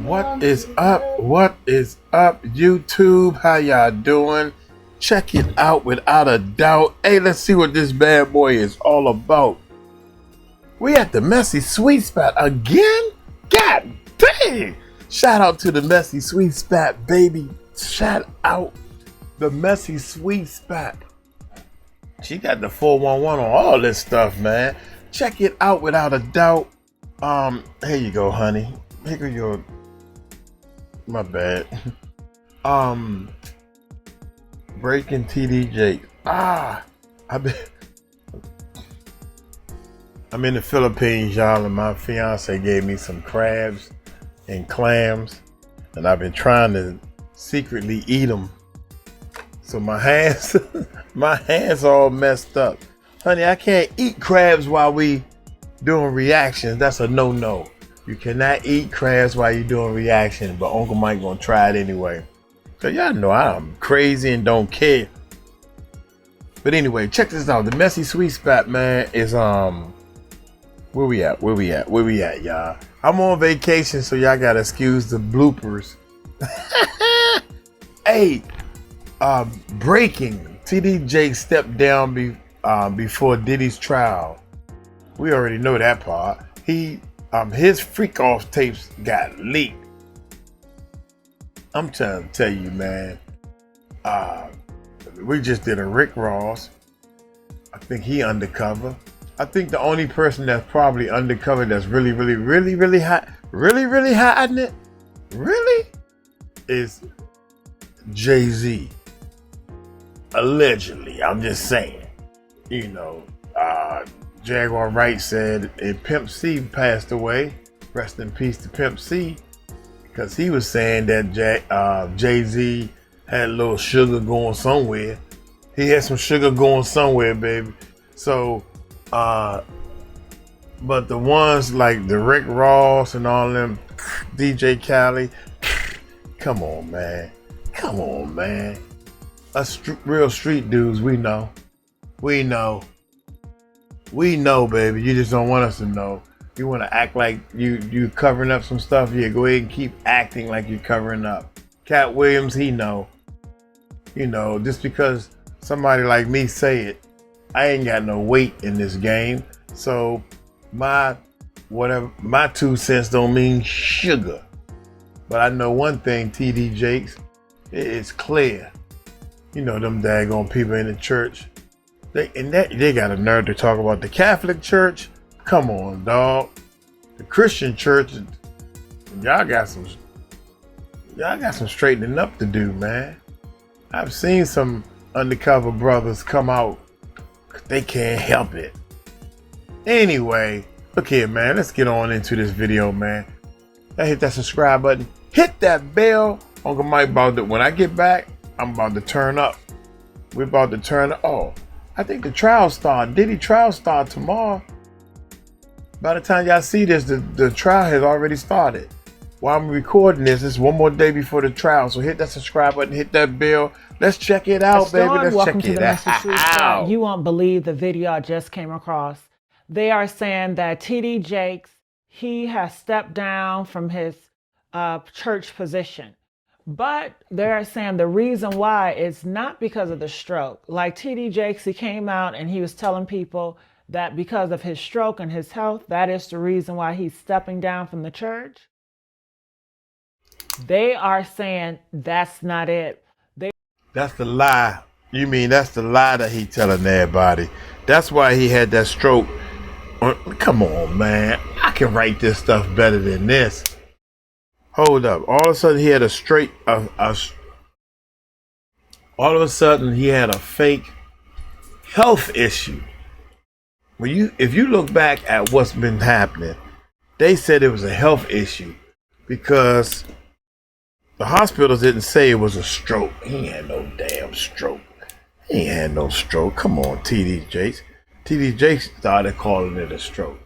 What is up? What is up, YouTube? How y'all doing? Check it out without a doubt. Hey, let's see what this bad boy is all about. We at the Messy Sweet Spot again? God dang! Shout out to the Messy Sweet Spot, baby. Shout out the Messy Sweet Spot. She got the 411 on all this stuff, man. Check it out without a doubt. Here you go, honey. Here go your... My bad. Breaking TDJ. I'm in the Philippines, y'all, and my fiance gave me some crabs and clams, and I've been trying to secretly eat them. So my hands, my hands all messed up. Honey, I can't eat crabs while we doing reactions. That's a no-no. You cannot eat crabs while you're doing reactions, but Uncle Mike gonna try it anyway. So y'all know I'm crazy and don't care. But anyway, check this out. The Messy Sweet Spot, man, is where we at, y'all? I'm on vacation, so y'all gotta excuse the bloopers. Hey, breaking. TD Jake stepped down before Diddy's trial. We already know that part. His freak off tapes got leaked. I'm trying to tell you, man. We just did a Rick Ross. I think he undercover. I think the only person that's probably undercover that's really hot, really hot in it, really, is Jay-Z. Allegedly, I'm just saying. You know, Jaguar Wright said if Pimp C passed away, rest in peace to Pimp C, because he was saying that Jay-Z had a little sugar going somewhere. He had some sugar going somewhere, baby. So, but the ones like the Rick Ross and all them, DJ Khaled, come on, man. Come on, man. Us real street dudes, we know. We know, baby. You just don't want us to know. You want to act like you covering up some stuff. Yeah, go ahead and keep acting like you're covering up. Cat Williams, he know. You know, just because somebody like me say it, I ain't got no weight in this game. So my 2 cents don't mean sugar. But I know one thing, TD Jakes, it's clear. You know, them daggone people in the church. They got a nerve to talk about the Catholic Church. Come on, dog. The Christian Church, y'all got some straightening up to do, man. I've seen some undercover brothers come out. They can't help it. Anyway, look here, man. Let's get on into this video, man. Hit that subscribe button. Hit that bell. Uncle Mike when I get back, I'm about to turn up. We're about to turn up. Oh, I think the trial start. Diddy trial start tomorrow. By the time y'all see this, the trial has already started. While I'm recording this, it's one more day before the trial. So hit that subscribe button, hit that bell. Let's check it out, baby. Let's Welcome check to it the out. You won't believe the video I just came across. They are saying that TD Jakes, he has stepped down from his church position. But they're saying the reason why is not because of the stroke. Like TD Jakes, he came out and he was telling people that because of his stroke and his health, that is the reason why he's stepping down from the church. They are saying that's not it. That's the lie. You mean that's the lie that he telling everybody. That's why he had that stroke. Come on, man. I can write this stuff better than this. Hold up. All of a sudden he had a fake health issue. If you look back at what's been happening, they said it was a health issue because the hospitals didn't say it was a stroke. He ain't had no damn stroke. He ain't had no stroke. Come on, TD Jakes. TD Jakes started calling it a stroke.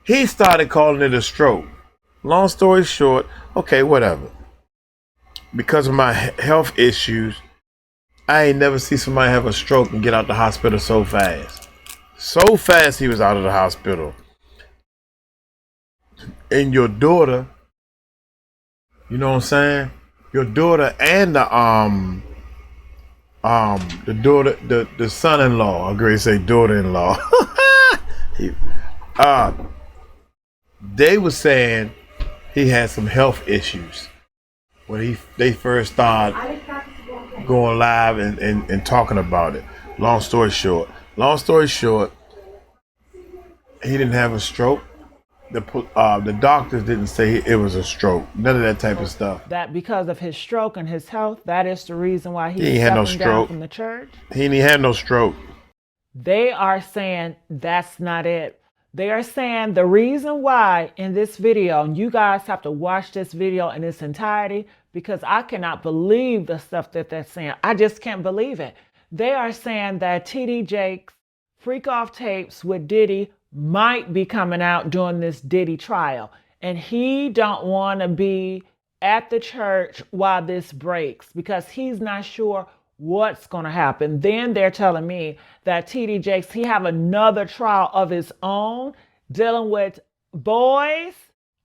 He started calling it a stroke. Long story short, okay, whatever. Because of my health issues, I ain't never see somebody have a stroke and get out the hospital so fast. So fast he was out of the hospital. And your daughter You know what I'm saying? Your daughter and the son-in-law. I'm going to say daughter-in-law. They were saying he had some health issues when they first started going live and talking about it. Long story short, he didn't have a stroke. The doctors didn't say it was a stroke. None of that type of stuff. That because of his stroke and his health, that is the reason why he's ain't had no stepping down stroke. from the church. He ain't had no stroke. They are saying that's not it. They are saying the reason why in this video, and you guys have to watch this video in its entirety because I cannot believe the stuff that they're saying. I just can't believe it. They are saying that T.D. Jakes' freak off tapes with Diddy might be coming out during this Diddy trial. And he don't want to be at the church while this breaks because he's not sure what's going to happen. Then they're telling me that T.D. Jakes, he have another trial of his own dealing with boys.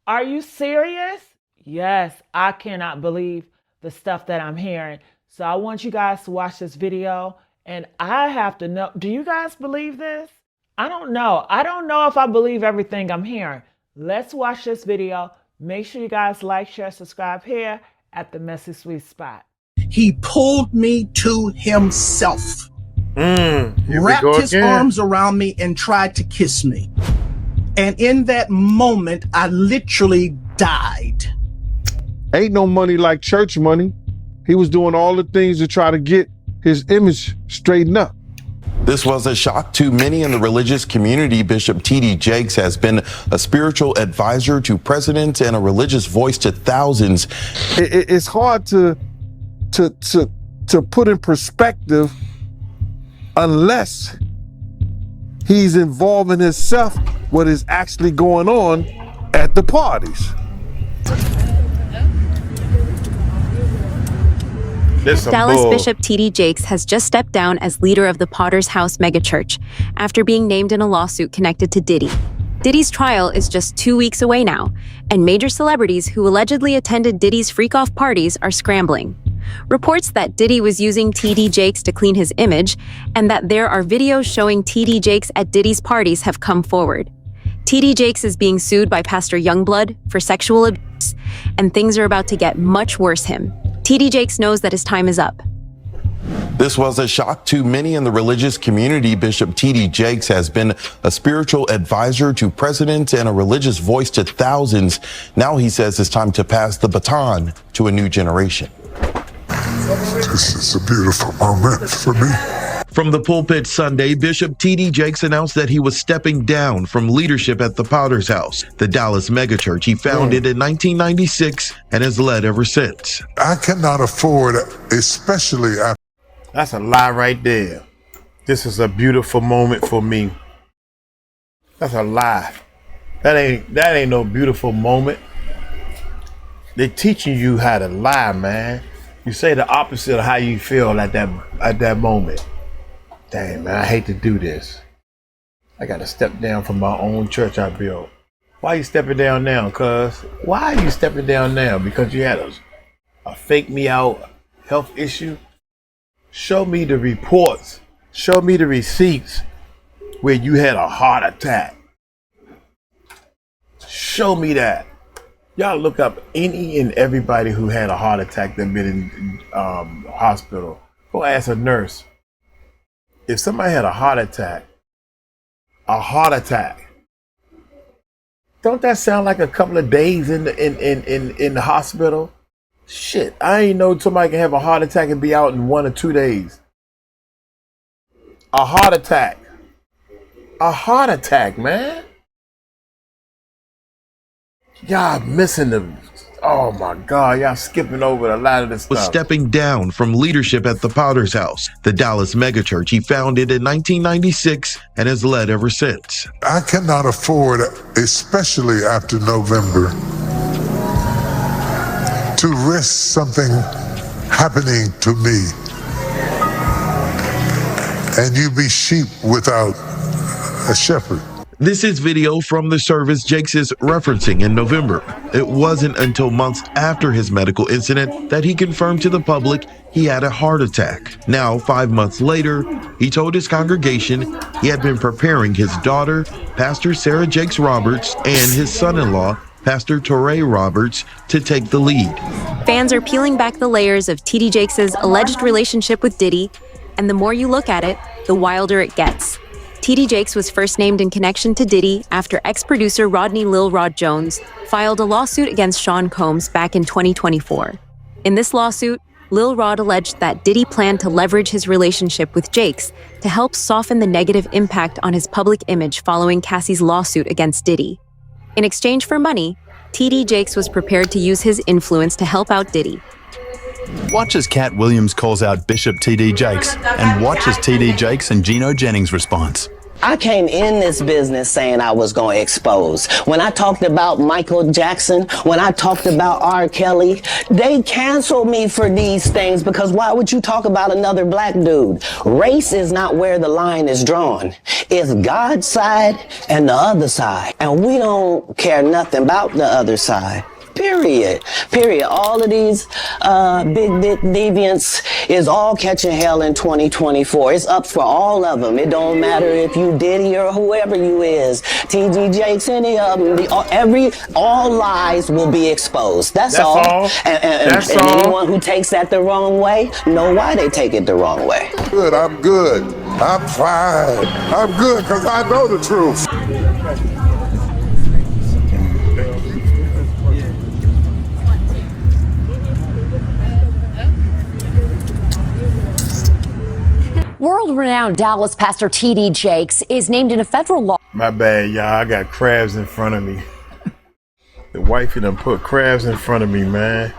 Are you serious? Yes, I cannot believe the stuff that I'm hearing. So I want you guys to watch this video and I have to know, do you guys believe this? I don't know. I don't know if I believe everything I'm hearing. Let's watch this video. Make sure you guys like, share, subscribe here at the Messy Sweet Spot. He pulled me to himself, Here wrapped we go his again. arms around me and tried to kiss me. And in that moment, I literally died. Ain't no money like church money. He was doing all the things to try to get his image straightened up. This was a shock to many in the religious community. Bishop T.D. Jakes has been a spiritual advisor to presidents and a religious voice to thousands. It's hard to put in perspective unless he's involving himself what is actually going on at the parties. Dallas Bishop T.D. Jakes has just stepped down as leader of the Potter's House megachurch after being named in a lawsuit connected to Diddy. Diddy's trial is just 2 weeks away now, and major celebrities who allegedly attended Diddy's freak-off parties are scrambling. Reports that Diddy was using T.D. Jakes to clean his image, and that there are videos showing T.D. Jakes at Diddy's parties have come forward. T.D. Jakes is being sued by Pastor Youngblood for sexual abuse, and things are about to get much worse him. T.D. Jakes knows that his time is up. This was a shock to many in the religious community. Bishop T.D. Jakes has been a spiritual advisor to presidents and a religious voice to thousands. Now he says it's time to pass the baton to a new generation. This is a beautiful moment for me. From the pulpit Sunday, Bishop T.D. Jakes announced that he was stepping down from leadership at the Potter's House, the Dallas megachurch he founded in 1996 and has led ever since. I cannot afford, especially after. That's a lie right there. This is a beautiful moment for me. That's a lie. That ain't no beautiful moment. They're teaching you how to lie, man. You say the opposite of how you feel at that moment. Dang, man, I hate to do this. I got to step down from my own church I built. Why you stepping down now, cuz? Why are you stepping down now? Because you had a fake me out health issue? Show me the reports. Show me the receipts where you had a heart attack. Show me that. Y'all look up any and everybody who had a heart attack that been in hospital. Go ask a nurse. If somebody had a heart attack, don't that sound like a couple of days in the hospital? Shit, I ain't know somebody can have a heart attack and be out in 1 or 2 days. A heart attack, man. Y'all missing the. Oh my God, y'all skipping over a lot of this Was stuff. stepping down from leadership at the Potter's House, the Dallas megachurch he founded in 1996 and has led ever since. I cannot afford, especially after November, to risk something happening to me and you be sheep without a shepherd. This is video from the service Jakes is referencing in November. It wasn't until months after his medical incident that he confirmed to the public he had a heart attack. Now, 5 months later, he told his congregation he had been preparing his daughter, Pastor Sarah Jakes Roberts, and his son-in-law, Pastor Torrey Roberts, to take the lead. Fans are peeling back the layers of TD Jakes' alleged relationship with Diddy, and the more you look at it, the wilder it gets. TD Jakes was first named in connection to Diddy after ex-producer Rodney Lil Rod Jones filed a lawsuit against Sean Combs back in 2024. In this lawsuit, Lil Rod alleged that Diddy planned to leverage his relationship with Jakes to help soften the negative impact on his public image following Cassie's lawsuit against Diddy. In exchange for money, TD Jakes was prepared to use his influence to help out Diddy. Watch as Cat Williams calls out Bishop TD Jakes, and watch as TD Jakes and Gino Jennings' response. I came in this business saying I was going to expose. When I talked about Michael Jackson, when I talked about R. Kelly, they canceled me for these things because why would you talk about another black dude? Race is not where the line is drawn. It's God's side and the other side. And we don't care nothing about the other side. Period. All of these big deviants is all catching hell in 2024. It's up for all of them. It don't matter if you Diddy or whoever you is. TD Jakes, any of them. All lies will be exposed. That's all. And anyone who takes that the wrong way, know why they take it the wrong way. Good, I'm good. I'm fine. I'm good because I know the truth. World-renowned Dallas pastor TD Jakes is named in a federal law. My bad, y'all. I got crabs in front of me. The wifey done put crabs in front of me, man.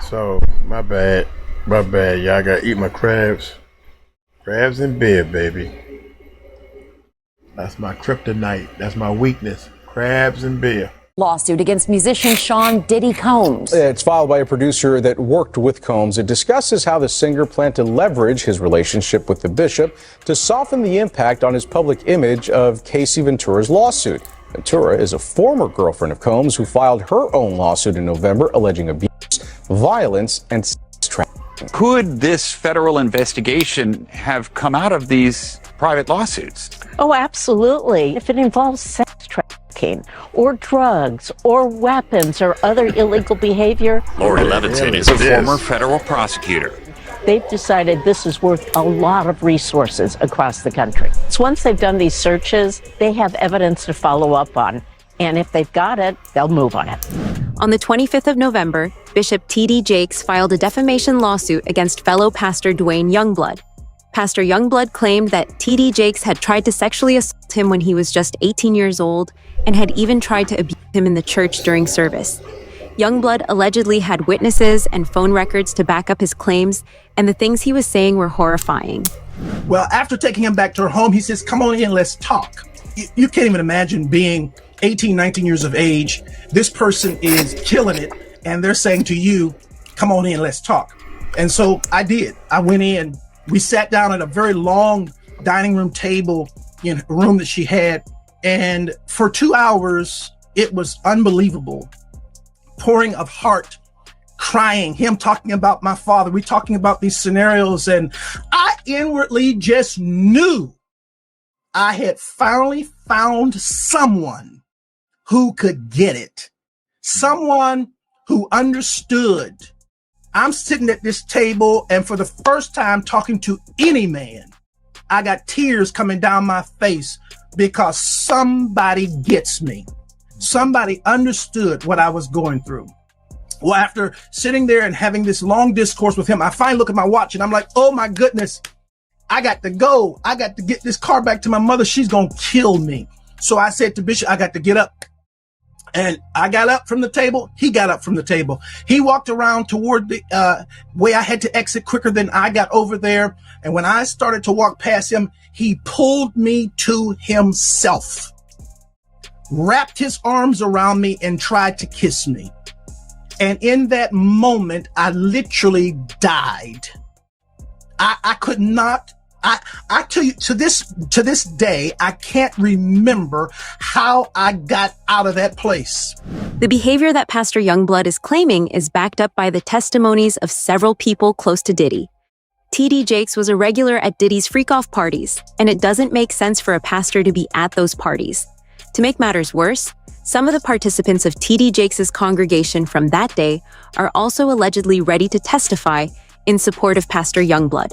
So, my bad. My bad, y'all. I gotta eat my crabs. Crabs in bed, baby. That's my kryptonite. That's my weakness. Crabs in bed. Lawsuit against musician Sean Diddy Combs. It's filed by a producer that worked with Combs. It discusses how the singer planned to leverage his relationship with the bishop to soften the impact on his public image of Casey Ventura's lawsuit. Ventura is a former girlfriend of Combs who filed her own lawsuit in November alleging abuse, violence, and sex trafficking. Could this federal investigation have come out of these private lawsuits? Oh, absolutely. If it involves sex trafficking or drugs or weapons or other illegal behavior. Lori Leviton is a former federal prosecutor. They've decided this is worth a lot of resources across the country. So once they've done these searches, they have evidence to follow up on. And if they've got it, they'll move on it. On the 25th of November, Bishop TD Jakes filed a defamation lawsuit against fellow pastor Dwayne Youngblood. Pastor Youngblood claimed that TD Jakes had tried to sexually assault him when he was just 18 years old and had even tried to abuse him in the church during service. Youngblood allegedly had witnesses and phone records to back up his claims, and the things he was saying were horrifying. Well, after taking him back to her home, he says, come on in, let's talk. You can't even imagine being 18, 19 years of age. This person is killing it, and they're saying to you, come on in, let's talk. And so I did. I went in. We sat down at a very long dining room table in a room that she had. And for 2 hours, it was unbelievable. Pouring of heart, crying, him talking about my father. We talking about these scenarios. And I inwardly just knew I had finally found someone who could get it. Someone who understood. I'm sitting at this table, and for the first time talking to any man, I got tears coming down my face because somebody gets me. Somebody understood what I was going through. Well, after sitting there and having this long discourse with him, I finally look at my watch and I'm like, oh my goodness, I got to go. I got to get this car back to my mother. She's going to kill me. So I said to Bishop, I got to get up. And I got up from the table. He got up from the table. He walked around toward the way I had to exit quicker than I got over there. And when I started to walk past him, he pulled me to himself, wrapped his arms around me and tried to kiss me. And in that moment, I literally died. I I tell you, to this day, I can't remember how I got out of that place. The behavior that Pastor Youngblood is claiming is backed up by the testimonies of several people close to Diddy. T.D. Jakes was a regular at Diddy's freak-off parties, and it doesn't make sense for a pastor to be at those parties. To make matters worse, some of the participants of T.D. Jakes' congregation from that day are also allegedly ready to testify in support of Pastor Youngblood.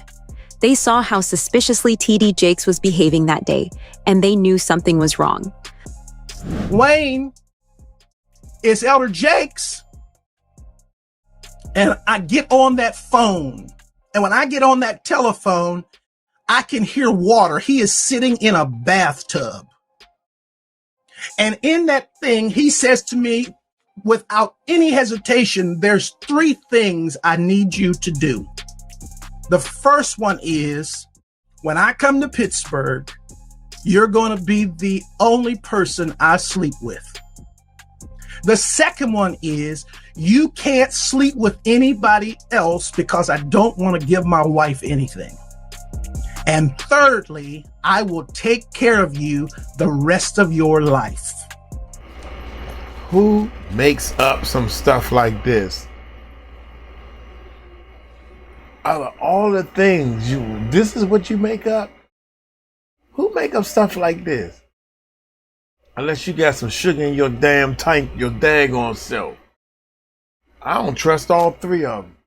They saw how suspiciously T.D. Jakes was behaving that day, and they knew something was wrong. Wayne, it's Elder Jakes. And I get on that phone. And when I get on that telephone, I can hear water. He is sitting in a bathtub. And in that thing, he says to me, without any hesitation, there's 3 things I need you to do. The first one is, when I come to Pittsburgh, you're going to be the only person I sleep with. The second one is, you can't sleep with anybody else because I don't want to give my wife anything. And thirdly, I will take care of you the rest of your life. Who makes up some stuff like this? Out of all the things this is what you make up? Who make up stuff like this? Unless you got some sugar in your damn tank, your daggone self. I don't trust all 3 of them.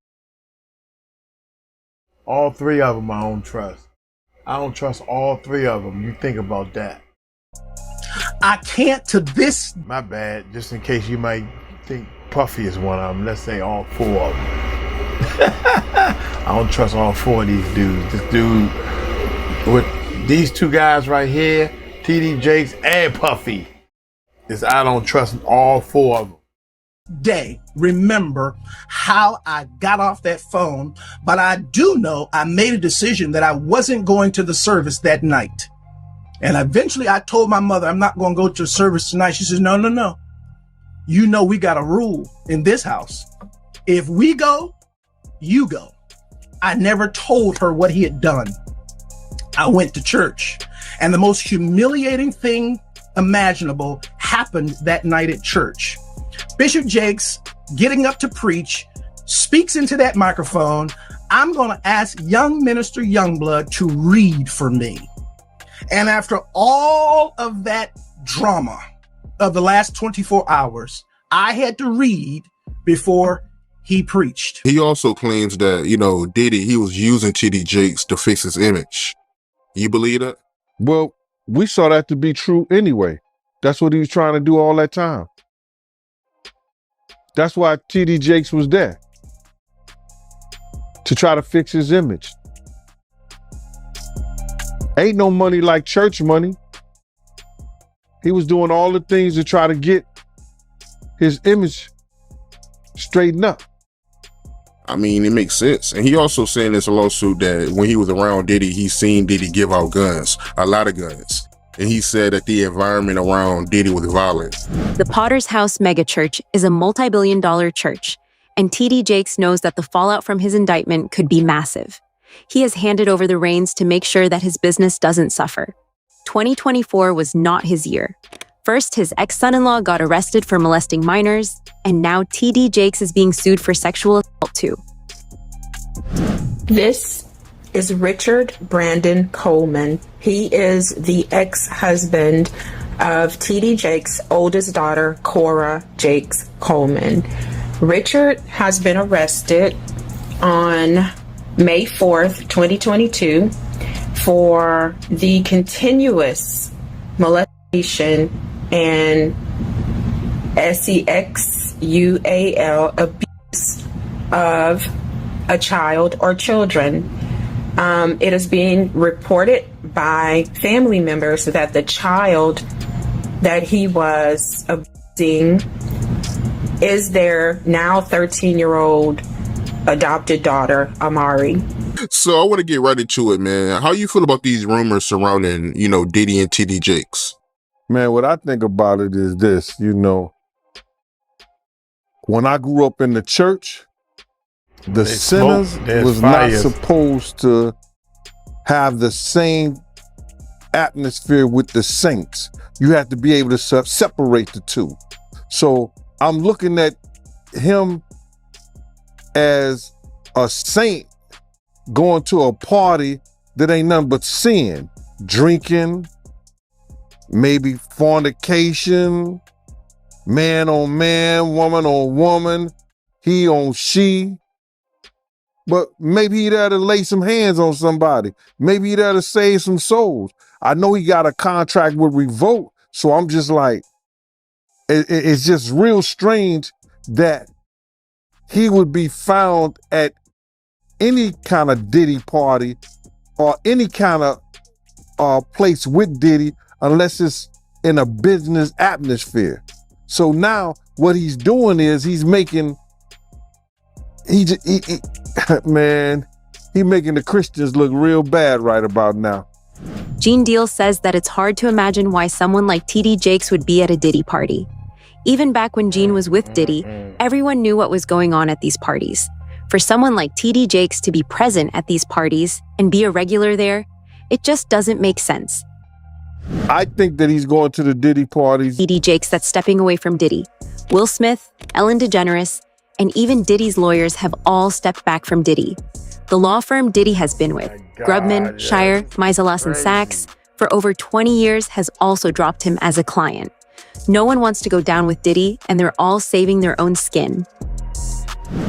All 3 of them I don't trust. I don't trust all 3 of them. You think about that. I can't to this. My bad. Just in case you might think Puffy is one of them. Let's say all 4 of them. I don't trust all 4 of these dudes. This dude with these 2 guys right here, T.D. Jakes and Puffy, I don't trust all 4 of them. Day remember how I got off that phone, but I do know I made a decision that I wasn't going to the service that night. And eventually I told my mother, I'm not going to go to service tonight. She says, no. You know, we got a rule in this house. If we go, you go. I never told her what he had done. I went to church, and the most humiliating thing imaginable happened that night at church. Bishop Jakes, getting up to preach, speaks into that microphone. I'm going to ask young minister Youngblood to read for me. And after all of that drama of the last 24 hours, I had to read before he preached. He also claims that, Diddy, he was using T.D. Jakes to fix his image. You believe that? Well, we saw that to be true anyway. That's what he was trying to do all that time. That's why T.D. Jakes was there. To try to fix his image. Ain't no money like church money. He was doing all the things to try to get his image straightened up. I mean, it makes sense. And he also said in this lawsuit that when he was around Diddy, he seen Diddy give out guns, a lot of guns. And he said that the environment around Diddy was violent. The Potter's House megachurch is a multi-billion-dollar church, and T.D. Jakes knows that the fallout from his indictment could be massive. He has handed over the reins to make sure that his business doesn't suffer. 2024 was not his year. First, his ex-son-in-law got arrested for molesting minors, and now T.D. Jakes is being sued for sexual assault too. This is Richard Brandon Coleman. He is the ex-husband of T.D. Jakes' oldest daughter, Cora Jakes Coleman. Richard has been arrested on May 4th, 2022 for the continuous molestation and sexual abuse of a child or children. It is being reported by family members that the child that he was abusing is their now 13-year-old adopted daughter, Amari. So I want to get right into it, man. How you feel about these rumors surrounding, Diddy and T.D. Jakes? Man, what I think about it is this, when I grew up in the church, the sinners was not supposed to have the same atmosphere with the saints. You have to be able to separate the two. So I'm looking at him as a saint going to a party that ain't nothing but sin, drinking, maybe fornication, man on man, woman on woman, he on she. But maybe he there to lay some hands on somebody. Maybe he there to save some souls. I know he got a contract with Revolt, so I'm just like, it's just real strange that he would be found at any kind of Diddy party or any kind of place with Diddy unless it's in a business atmosphere. So now what he's doing is he's making, man, he making the Christians look real bad right about now. Gene Deal says that it's hard to imagine why someone like TD Jakes would be at a Diddy party. Even back when Gene was with Diddy, everyone knew what was going on at these parties. For someone like TD Jakes to be present at these parties and be a regular there, it just doesn't make sense. I think that he's going to the Diddy parties. TD Jakes that's stepping away from Diddy. Will Smith, Ellen DeGeneres, and even Diddy's lawyers have all stepped back from Diddy. The law firm Diddy has been with, Grubman, Shire, Meiselas, and Sachs, for over 20 years has also dropped him as a client. No one wants to go down with Diddy, and they're all saving their own skin.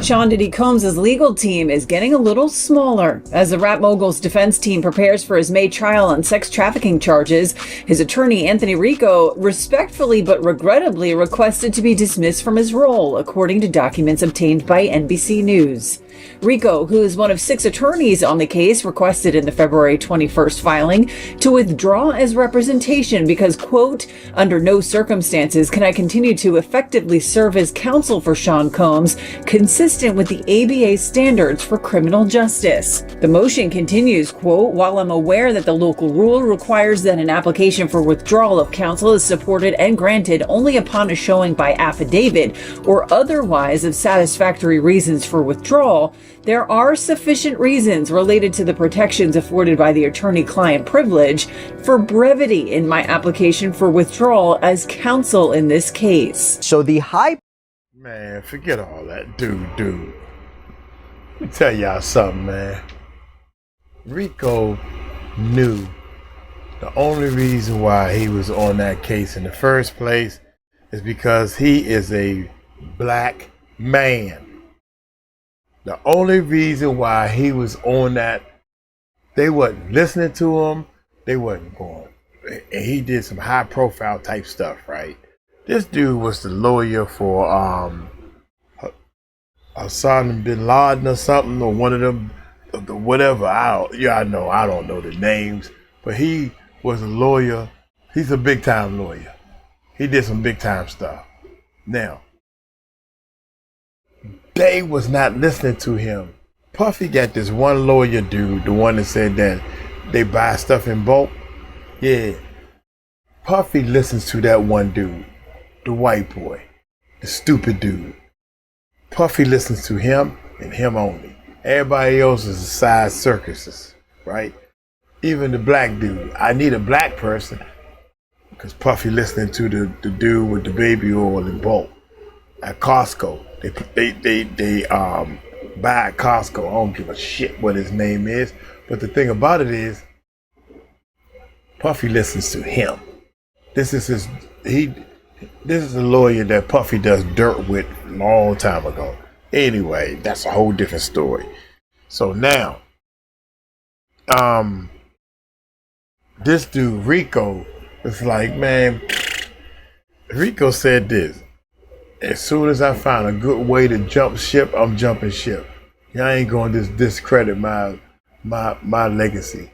Sean Diddy Combs' legal team is getting a little smaller. As the rap mogul's defense team prepares for his May trial on sex trafficking charges, his attorney, Anthony Rico, respectfully but regrettably requested to be dismissed from his role, according to documents obtained by NBC News. Rico, who is one of 6 attorneys on the case, requested in the February 21st filing to withdraw as representation because, quote, under no circumstances can I continue to effectively serve as counsel for Sean Combs, consistent with the ABA standards for criminal justice. The motion continues, quote, while I'm aware that the local rule requires that an application for withdrawal of counsel is supported and granted only upon a showing by affidavit or otherwise of satisfactory reasons for withdrawal, there are sufficient reasons related to the protections afforded by the attorney-client privilege for brevity in my application for withdrawal as counsel in this case. So the high... Man, forget all that. Dude. Let me tell y'all something, man. Rico knew the only reason why he was on that case in the first place is because he is a black man. The only reason why he was on that, they wasn't listening to him, they wasn't going. And he did some high profile type stuff, right? This dude was the lawyer for Osama bin Laden or something, or one of them, whatever. I don't know the names, but he was a lawyer. He's a big time lawyer. He did some big time stuff. Now, they was not listening to him. Puffy got this one lawyer dude, the one that said that they buy stuff in bulk. Yeah. Puffy listens to that one dude, the white boy, the stupid dude. Puffy listens to him and him only. Everybody else is side circuses, right? Even the black dude. I need a black person because Puffy listening to the dude with the baby oil in bulk at Costco. They buy at Costco. I don't give a shit what his name is. But the thing about it is, Puffy listens to him. This is a lawyer that Puffy does dirt with a long time ago. Anyway, that's a whole different story. So now, this dude Rico is like, man, Rico said this. As soon as I find a good way to jump ship, I'm jumping ship. I ain't going to discredit my legacy.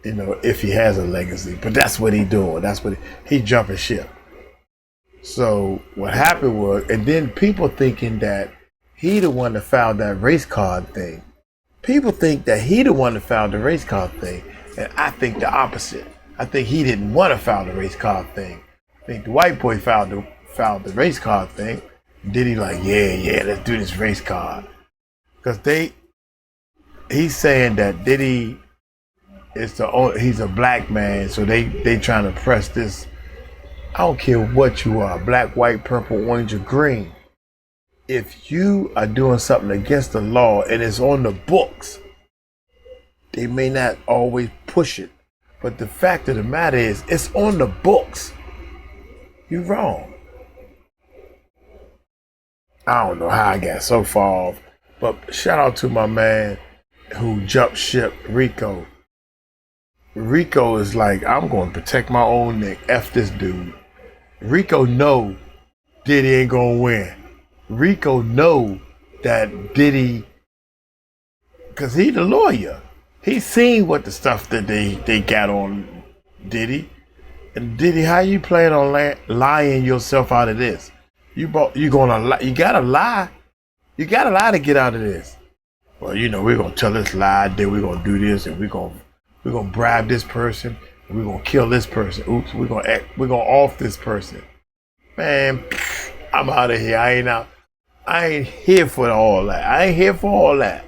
You know, if he has a legacy. But that's what he doing. That's what he jumping ship. So what happened was, and then people thinking that he the one that filed that race card thing. People think that he the one that filed the race card thing. And I think the opposite. I think he didn't want to file the race card thing. I think the white boy filed the race card thing. Diddy like, yeah, let's do this race card. Because he's saying that Diddy he's a black man, so they trying to press this. I don't care what you are, black, white, purple, orange, or green. If you are doing something against the law and it's on the books, they may not always push it. But the fact of the matter is, it's on the books. You're wrong. I don't know how I got so far off, but shout out to my man who jumped ship, Rico. Rico is like, I'm going to protect my own neck. F this dude. Rico know Diddy ain't going to win. Rico know that Diddy, because he the lawyer. He seen what the stuff that they got on Diddy. And Diddy, how you plan on lying yourself out of this? You gotta lie. You gotta lie to get out of this. Well, we're gonna tell this lie, then we're gonna do this, and we're gonna bribe this person, and we're gonna kill this person. Oops, we're gonna off this person. Man, I'm out of here. I ain't here for all that. I ain't here for all that.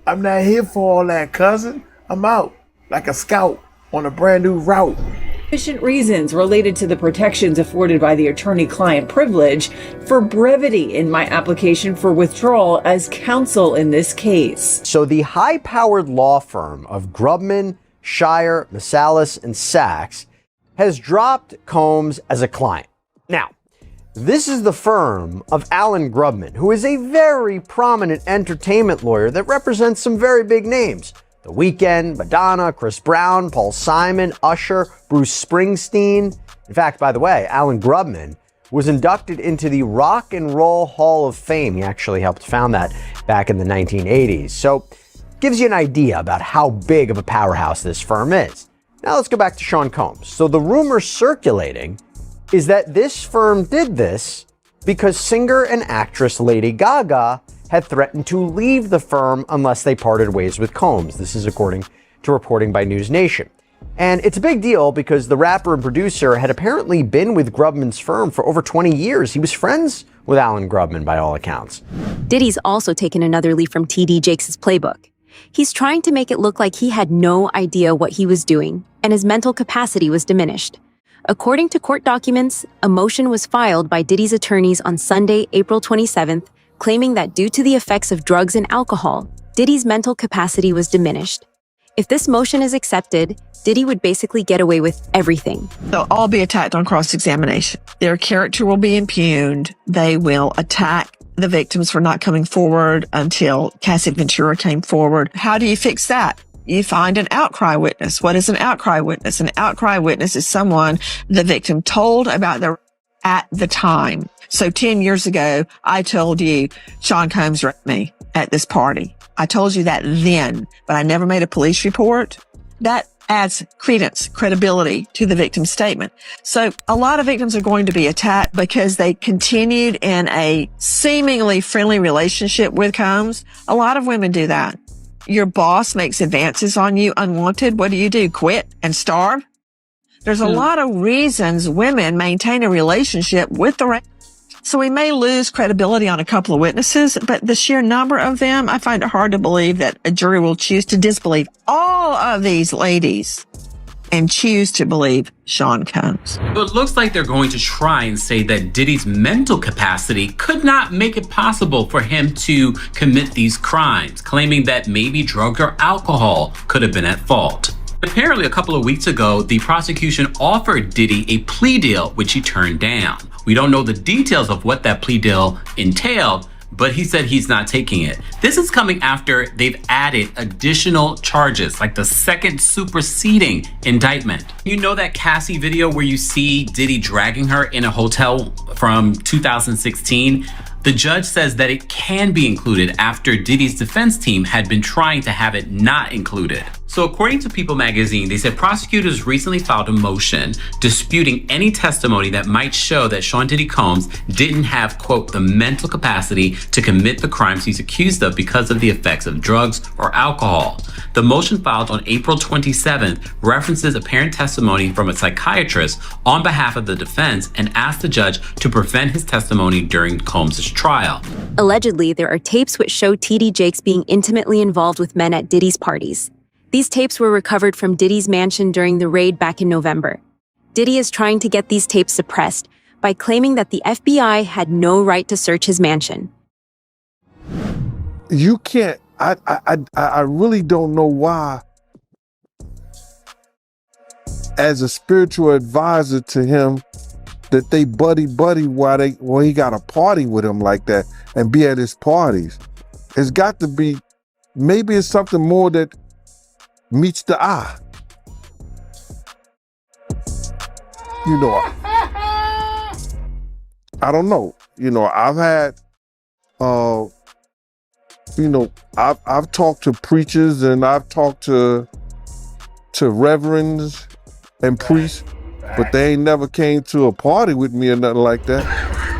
I'm not here for all that, cousin. I'm out like a scout on a brand new route. Sufficient reasons related to the protections afforded by the attorney-client privilege for brevity in my application for withdrawal as counsel in this case. So the high-powered law firm of Grubman, Shire, Masalis, and Sachs has dropped Combs as a client. Now, this is the firm of Alan Grubman, who is a very prominent entertainment lawyer that represents some very big names. The Weeknd, Madonna, Chris Brown, Paul Simon, Usher, Bruce Springsteen. In fact, by the way, Alan Grubman was inducted into the Rock and Roll Hall of Fame. He actually helped found that back in the 1980s. So, gives you an idea about how big of a powerhouse this firm is. Now let's go back to Sean Combs. So the rumor circulating is that this firm did this because singer and actress Lady Gaga had threatened to leave the firm unless they parted ways with Combs. This is according to reporting by News Nation. And it's a big deal because the rapper and producer had apparently been with Grubman's firm for over 20 years. He was friends with Alan Grubman by all accounts. Diddy's also taken another leaf from TD Jakes' playbook. He's trying to make it look like he had no idea what he was doing, and his mental capacity was diminished. According to court documents, a motion was filed by Diddy's attorneys on Sunday, April 27th, claiming that due to the effects of drugs and alcohol, Diddy's mental capacity was diminished. If this motion is accepted, Diddy would basically get away with everything. They'll all be attacked on cross-examination. Their character will be impugned. They will attack the victims for not coming forward until Cassie Ventura came forward. How do you fix that? You find an outcry witness. What is an outcry witness? An outcry witness is someone the victim told about at the time. So 10 years ago, I told you Sean Combs raped me at this party. I told you that then, but I never made a police report. That adds credibility to the victim's statement. So a lot of victims are going to be attacked because they continued in a seemingly friendly relationship with Combs. A lot of women do that. Your boss makes advances on you unwanted. What do? Quit and starve? There's a lot of reasons women maintain a relationship with the rapist. So we may lose credibility on a couple of witnesses, but the sheer number of them, I find it hard to believe that a jury will choose to disbelieve all of these ladies and choose to believe Sean Combs. So it looks like they're going to try and say that Diddy's mental capacity could not make it possible for him to commit these crimes, claiming that maybe drugs or alcohol could have been at fault. Apparently, a couple of weeks ago, the prosecution offered Diddy a plea deal, which he turned down. We don't know the details of what that plea deal entailed, but he said he's not taking it. This is coming after they've added additional charges, like the second superseding indictment. You know that Cassie video where you see Diddy dragging her in a hotel from 2016? The judge says that it can be included after Diddy's defense team had been trying to have it not included. So according to People magazine, they said prosecutors recently filed a motion disputing any testimony that might show that Sean Diddy Combs didn't have, quote, the mental capacity to commit the crimes he's accused of because of the effects of drugs or alcohol. The motion filed on April 27th references apparent testimony from a psychiatrist on behalf of the defense and asked the judge to prevent his testimony during Combs' trial. Allegedly, there are tapes which show TD Jakes being intimately involved with men at Diddy's parties. These tapes were recovered from Diddy's mansion during the raid back in November. Diddy is trying to get these tapes suppressed by claiming that the FBI had no right to search his mansion. You can't, I really don't know why, as a spiritual advisor to him, that they buddy while he got a party with him like that and be at his parties. It's got to be, maybe it's something more that meets the eye. You know, I don't know. You know, I've had, you know, I've talked to preachers and I've talked to reverends and priests, but they ain't never came to a party with me or nothing like that.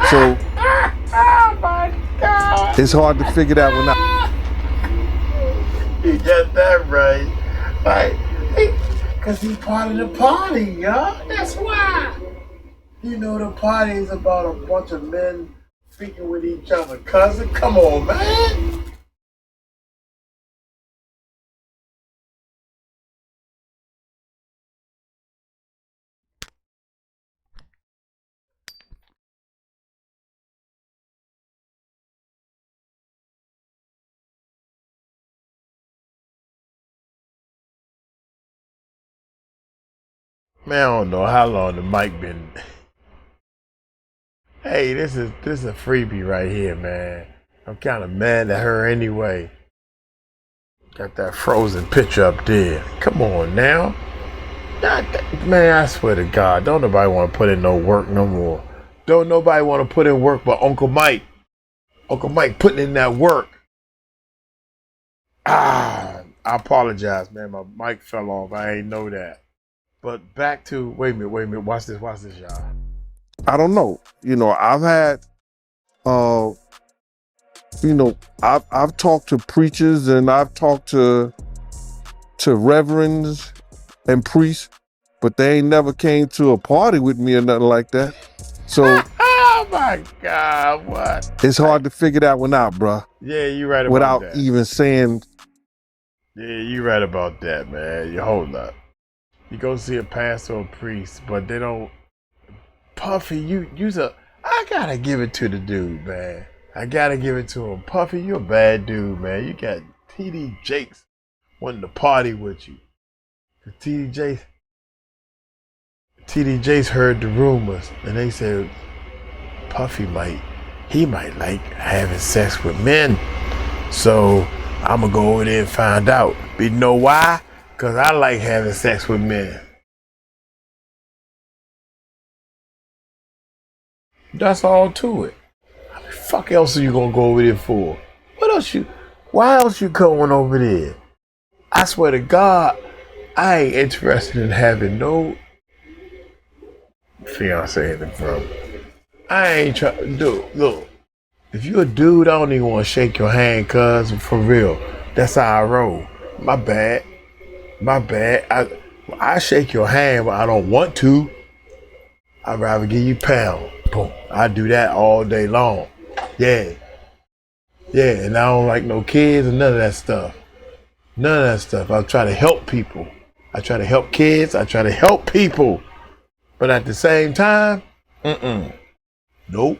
So Oh my God. it's hard to figure that one out. You got that right. Right. Because he's part of the party, y'all. That's why. You know, the party is about a bunch of men speaking with each other. Cousin, come on, man. Man, I don't know how long the mic been. Hey, this is a freebie right here, man. I'm kind of mad at her anyway. Got that frozen picture up there. Come on now. Man, I swear to God, don't nobody want to put in no work no more. Don't nobody want to put in work but Uncle Mike. Uncle Mike putting in that work. I apologize, man. My mic fell off. I ain't know that. But back to, wait a minute. Watch this, y'all. I don't know. You know, I've had, you know, I've talked to preachers and I've talked to reverends and priests, but they ain't never came to a party with me or nothing like that. So Oh my God, what? it's hard to figure that one out, bruh. Yeah, you right about Without that. even saying. Yeah, you right about that, man. You hold up. You go see a pastor or priest, but they don't. Puffy, I gotta give it to the dude, man. I gotta give it to him. Puffy, you a bad dude, man. You got TD Jakes wanting to party with you. TD Jakes heard the rumors, and they said Puffy might like having sex with men. So I'm gonna go over there and find out. But you know why? Because I like having sex with men. That's all to it. What the fuck else are you gonna go over there for? Why else you going over there? I swear to God, I ain't interested in having no fiance in the front. I ain't trying, dude, look. If you a dude, I don't even want to shake your hand, cuz, for real. That's how I roll. My bad. I shake your hand, but I don't want to. I'd rather give you pound. Boom. I do that all day long. Yeah, and I don't like no kids and none of that stuff. I try to help people. I try to help kids. I try to help people. But at the same time, nope.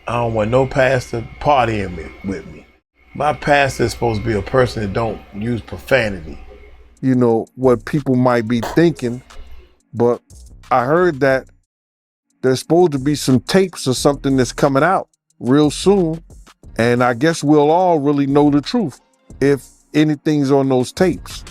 I don't want no pastor partying with me. My pastor is supposed to be a person that don't use profanity. You know, what people might be thinking, but I heard that there's supposed to be some tapes or something that's coming out real soon, and I guess we'll all really know the truth if anything's on those tapes.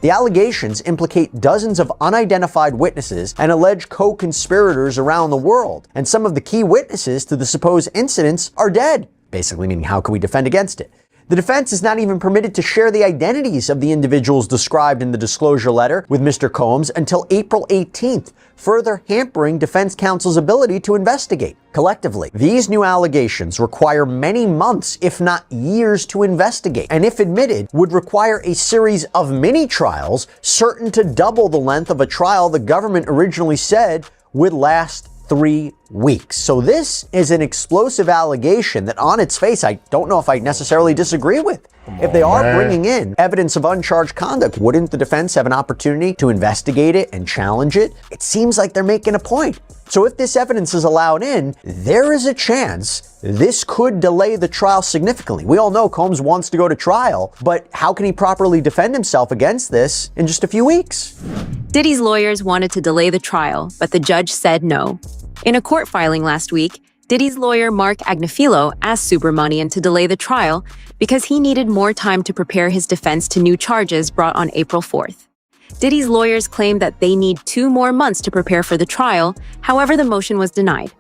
The allegations implicate dozens of unidentified witnesses and alleged co-conspirators around the world. And some of the key witnesses to the supposed incidents are dead, basically meaning how can we defend against it? The defense is not even permitted to share the identities of the individuals described in the disclosure letter with Mr. Combs until April 18th, further hampering defense counsel's ability to investigate. Collectively, these new allegations require many months, if not years, to investigate, and if admitted, would require a series of mini-trials, certain to double the length of a trial the government originally said would last 3 weeks. So this is an explosive allegation that on its face, I don't know if I necessarily disagree with. If they are man. bringing in evidence of uncharged conduct, wouldn't the defense have an opportunity to investigate it and challenge it? It seems like they're making a point. So if this evidence is allowed in, there is a chance this could delay the trial significantly. We all know Combs wants to go to trial, but how can he properly defend himself against this in just a few weeks? Diddy's lawyers wanted to delay the trial, but the judge said no. In a court filing last week, Diddy's lawyer Mark Agnifilo asked Subramanian to delay the trial because he needed more time to prepare his defense to new charges brought on April 4th. Diddy's lawyers claimed that they need 2 more months to prepare for the trial. However, the motion was denied.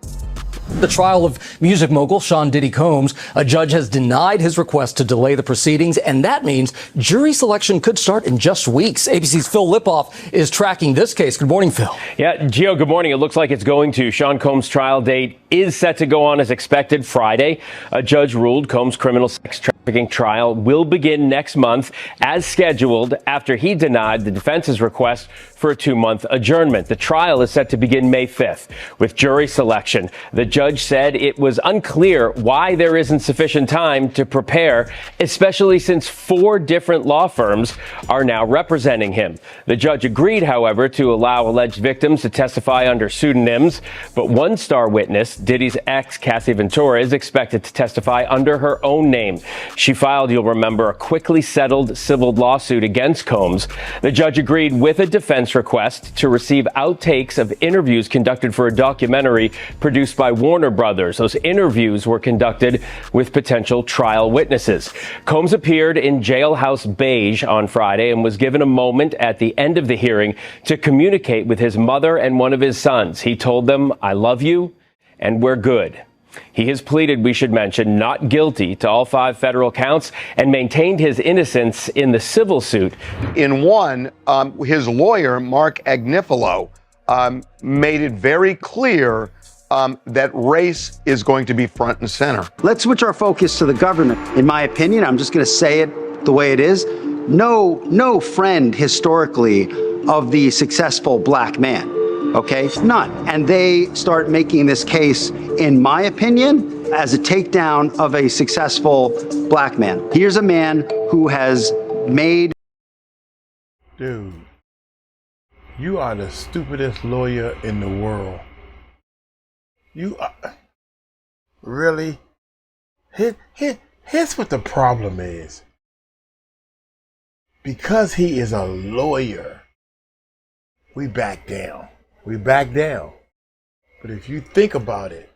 The trial of music mogul Sean Diddy Combs, a judge has denied his request to delay the proceedings, and that means jury selection could start in just weeks. ABC's Phil Lipoff is tracking this case. Good morning, Phil. Yeah, Gio, good morning. It looks like it's going to. Sean Combs' trial date is set to go on as expected Friday. A judge ruled Combs' criminal sex trafficking trial will begin next month as scheduled after he denied the defense's request for a 2-month adjournment. The trial is set to begin May 5th with jury selection. The judge said it was unclear why there isn't sufficient time to prepare, especially since 4 different law firms are now representing him. The judge agreed, however, to allow alleged victims to testify under pseudonyms, but one star witness, Diddy's ex, Cassie Ventura, is expected to testify under her own name. She filed, you'll remember, a quickly settled civil lawsuit against Combs. The judge agreed with a defense request to receive outtakes of interviews conducted for a documentary produced by Warner Brothers. Those interviews were conducted with potential trial witnesses. Combs appeared in Jailhouse Beige on Friday and was given a moment at the end of the hearing to communicate with his mother and one of his sons. He told them, "I love you and we're good." He has pleaded, we should mention, not guilty to all 5 federal counts and maintained his innocence in the civil suit. In one, his lawyer, Mark Agnifilo, made it very clear that race is going to be front and center. Let's switch our focus to the government. In my opinion, I'm just going to say it the way it is. No friend historically of the successful black man. Okay, none. And they start making this case, in my opinion, as a takedown of a successful black man. Here's a man who has made. Dude, you are the stupidest lawyer in the world. You are. Really? Here's what the problem is. Because he is a lawyer, we back down. We back down. But if you think about it,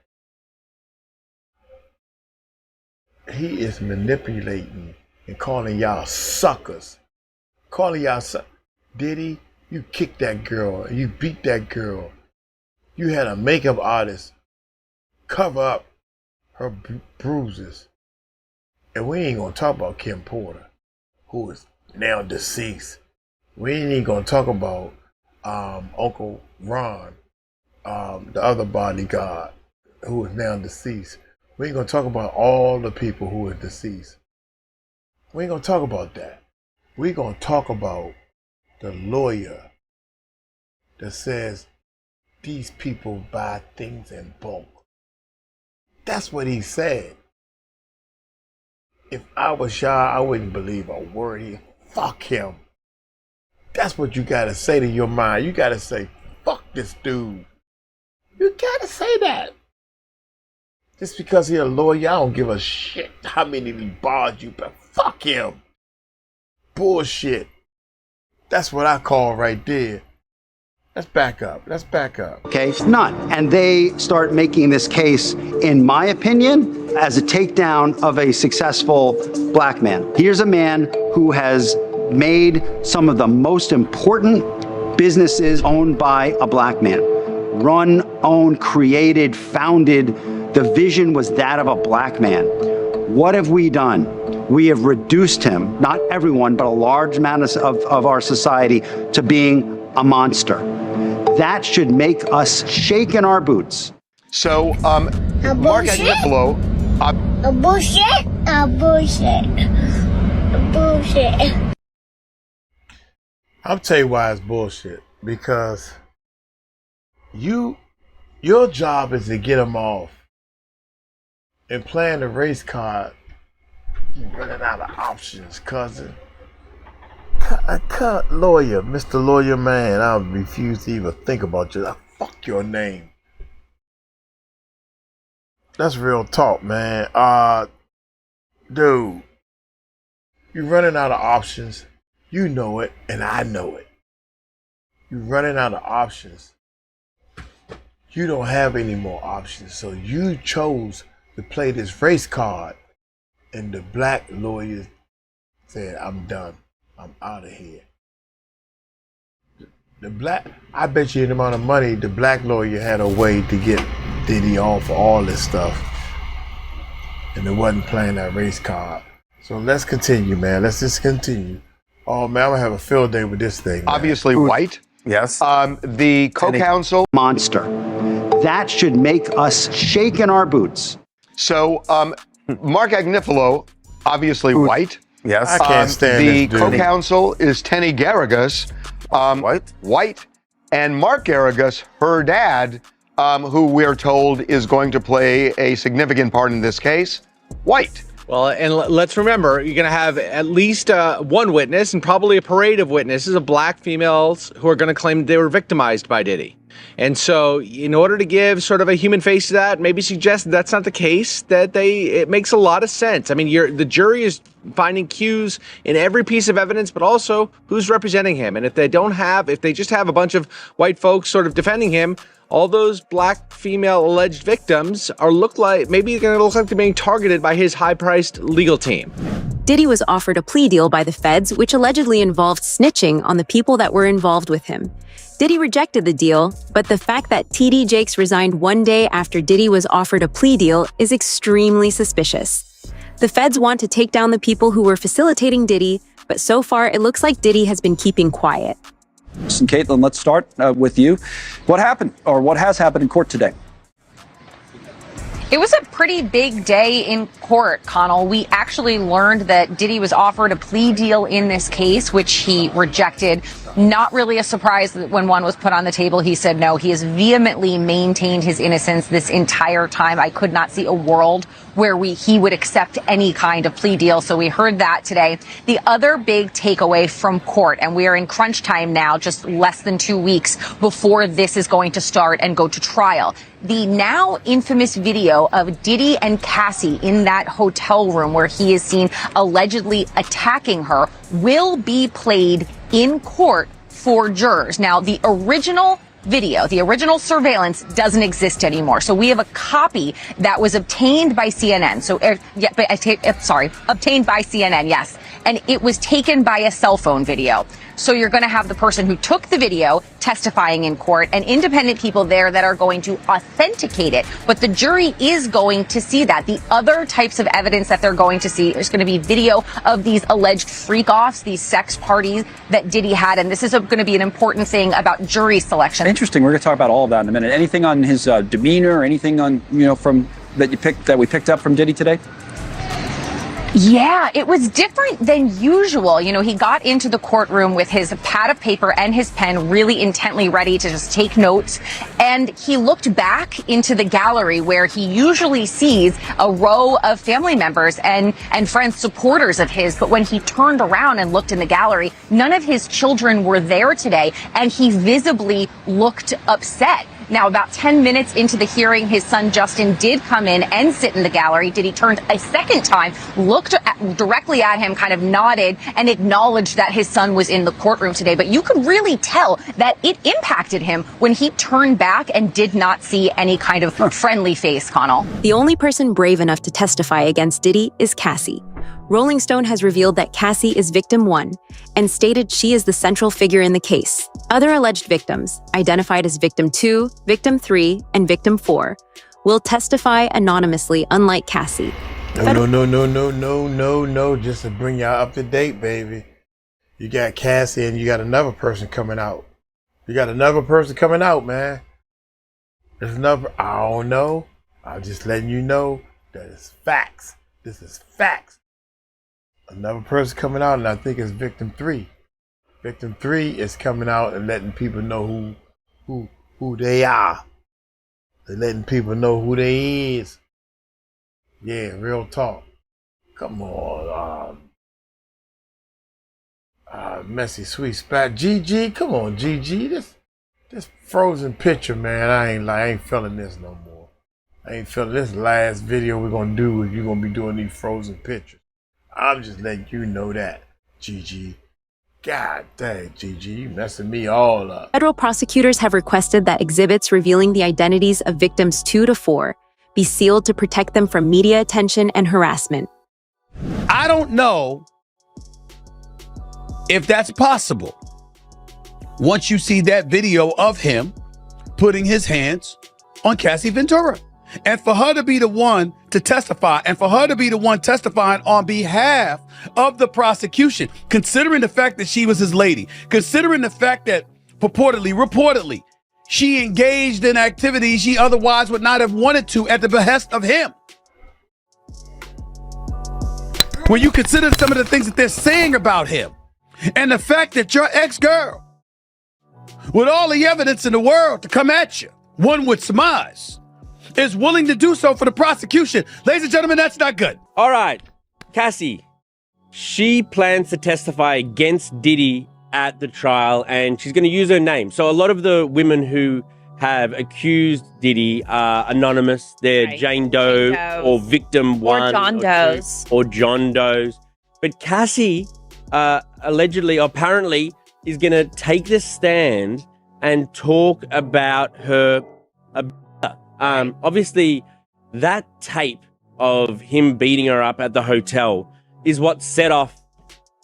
he is manipulating and calling y'all suckers. Calling y'all suckers. Diddy, you kicked that girl. You beat that girl. You had a makeup artist cover up her bruises. And we ain't gonna talk about Kim Porter, who is now deceased. We ain't even gonna talk about Uncle Ron, the other bodyguard, who is now deceased. We ain't gonna talk about all the people who are deceased. We ain't gonna talk about that. We gonna talk about the lawyer that says these people buy things in bulk. That's what he said. If I was y'all, I wouldn't believe a word. Fuck him. That's what you gotta say to your mind. You gotta say, fuck this dude. You gotta say that. Just because he's a lawyer, I don't give a shit how many bars you put. Fuck him. Bullshit. That's what I call right there. Let's back up. Let's back up. Okay, none. And they start making this case, in my opinion, as a takedown of a successful black man. Here's a man who has made some of the most important businesses owned by a black man. Run, owned, created, founded. The vision was that of a black man. What have we done? We have reduced him, not everyone, but a large amount of our society, to being a monster. That should make us shake in our boots. So, Mark Agnifilo. A bullshit. A bullshit. A bullshit. I'll tell you why it's bullshit. Because your job is to get them off and playing the race card. You're running out of options, cousin. Lawyer, Mr. Lawyer Man, I refuse to even think about you. Fuck your name. That's real talk, man. Dude, you're running out of options. You know it, and I know it. You're running out of options. You don't have any more options, so you chose to play this race card, and the black lawyer said, I'm done. I'm out of here. I bet you the amount of money the black lawyer had a way to get Diddy off for all this stuff, and it wasn't playing that race card. So let's continue, man. Let's just continue. Oh man, I'm gonna have a field day with this thing, man. Obviously white. Yes. The co-counsel. Monster. That should make us shake in our boots. So, Mark Agnifilo, obviously white. Yes. I can't stand the this dude. co-counsel is Tenny Garrigus, white, and Mark Garrigus, her dad, who we're told is going to play a significant part in this case, white. Well, and let's remember, you're going to have at least one witness and probably a parade of witnesses of black females who are going to claim they were victimized by Diddy. And so in order to give sort of a human face to that, maybe suggest that's not the case, that it makes a lot of sense. I mean, the jury is finding cues in every piece of evidence, but also who's representing him. And if they just have a bunch of white folks sort of defending him, all those black female alleged victims are going to look like they're being targeted by his high-priced legal team. Diddy was offered a plea deal by the feds, which allegedly involved snitching on the people that were involved with him. Diddy rejected the deal, but the fact that TD Jakes resigned one day after Diddy was offered a plea deal is extremely suspicious. The feds want to take down the people who were facilitating Diddy, but so far it looks like Diddy has been keeping quiet. And Caitlin, let's start with you. What happened, or what has happened in court today? It was a pretty big day in court, Connell. We actually learned that Diddy was offered a plea deal in this case, which he rejected. Not really a surprise that when one was put on the table, he said no. He has vehemently maintained his innocence this entire time. I could not see a world where he would accept any kind of plea deal. So we heard that today. The other big takeaway from court, and we are in crunch time now, just less than 2 weeks before this is going to start and go to trial. The now infamous video of Diddy and Cassie in that hotel room where he is seen allegedly attacking her will be played in court for jurors. Now, the original video, the original surveillance doesn't exist anymore. So we have a copy that was obtained by CNN. Obtained by CNN, yes. And it was taken by a cell phone video. So you're going to have the person who took the video testifying in court and independent people there that are going to authenticate it. But the jury is going to see that. The other types of evidence that they're going to see is going to be video of these alleged freak-offs, these sex parties that Diddy had. And this is going to be an important thing about jury selection. Interesting. We're going to talk about all of that in a minute. Anything on his demeanor, anything on, that we picked up from Diddy today? Yeah, it was different than usual. You know, he got into the courtroom with his pad of paper and his pen really intently ready to just take notes. And he looked back into the gallery where he usually sees a row of family members and friends, supporters of his. But when he turned around and looked in the gallery, none of his children were there today. And he visibly looked upset. Now, about 10 minutes into the hearing, his son Justin did come in and sit in the gallery. Diddy turned a second time, looked directly at him, kind of nodded, and acknowledged that his son was in the courtroom today. But you could really tell that it impacted him when he turned back and did not see any kind of friendly face, Connell. The only person brave enough to testify against Diddy is Cassie. Rolling Stone has revealed that Cassie is victim 1 and stated she is the central figure in the case. Other alleged victims, identified as victim 2, victim 3, and victim 4, will testify anonymously, unlike Cassie. No. Just to bring y'all up to date, baby. You got Cassie and you got another person coming out. Man. There's another, I don't know. I'm just letting you know that it's facts. This is facts. Another person coming out, and I think it's victim 3. Victim 3 is coming out and letting people know who they are. They're letting people know who they is. Yeah, real talk. Come on, messy sweet spot. GG, come on, GG. This frozen picture, man. I ain't feeling this no more. I ain't feeling this last video we're gonna do if you're gonna be doing these frozen pictures. I'm just letting you know that, GG. God dang, GG, you messing me all up. Federal prosecutors have requested that exhibits revealing the identities of victims 2 to 4 be sealed to protect them from media attention and harassment. I don't know if that's possible. Once you see that video of him putting his hands on Cassie Ventura, and for her to be the one to testify, and for her to be the one testifying on behalf of the prosecution, considering the fact that she was his lady, considering the fact that reportedly, she engaged in activities she otherwise would not have wanted to at the behest of him. When you consider some of the things that they're saying about him, and the fact that your ex-girl, with all the evidence in the world to come at you, one would surmise, is willing to do so for the prosecution. Ladies and gentlemen, that's not good. All right, Cassie, she plans to testify against Diddy at the trial, and she's going to use her name. So a lot of the women who have accused Diddy are anonymous. They're Right. Jane Doe or victim one. Or John Does. Or John Does. But Cassie allegedly, apparently, is going to take this stand and talk about her obviously, that tape of him beating her up at the hotel is what set off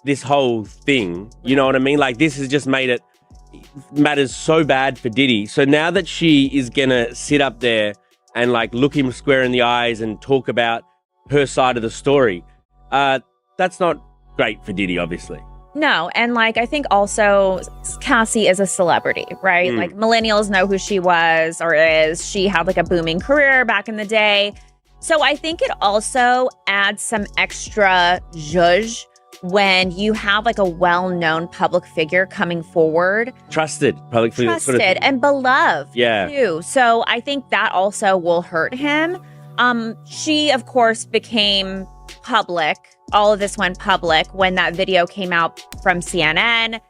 this whole thing. You know what I mean? Like, this has just made it matters so bad for Diddy. So now that she is going to sit up there and, like, look him square in the eyes and talk about her side of the story, that's not great for Diddy, obviously. No, and like I think also Cassie is a celebrity, right? Like millennials know who she was or is. She had like a booming career back in the day. So I think it also adds some extra zhuzh when you have like a well-known public figure coming forward. Trusted public figure. Trusted and beloved too. So I think that also will hurt him. She, of course, became public. All of this went public when that video came out from CNN.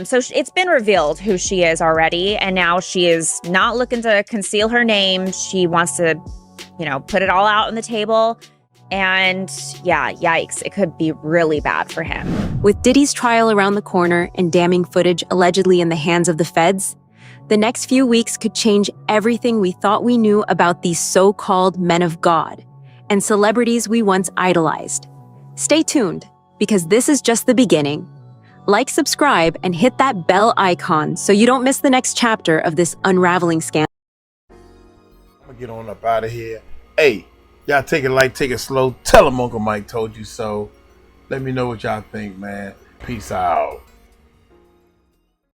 So it's been revealed who she is already. And now she is not looking to conceal her name. She wants to, put it all out on the table. And yeah, yikes, it could be really bad for him. With Diddy's trial around the corner and damning footage allegedly in the hands of the feds, the next few weeks could change everything we thought we knew about these so-called men of God and celebrities we once idolized. Stay tuned, because this is just the beginning. Like, subscribe, and hit that bell icon so you don't miss the next chapter of this unraveling scandal. I'm gonna get on up out of here. Hey, y'all take it light, take it slow. Tell them Uncle Mike told you so. Let me know what y'all think, man. Peace out.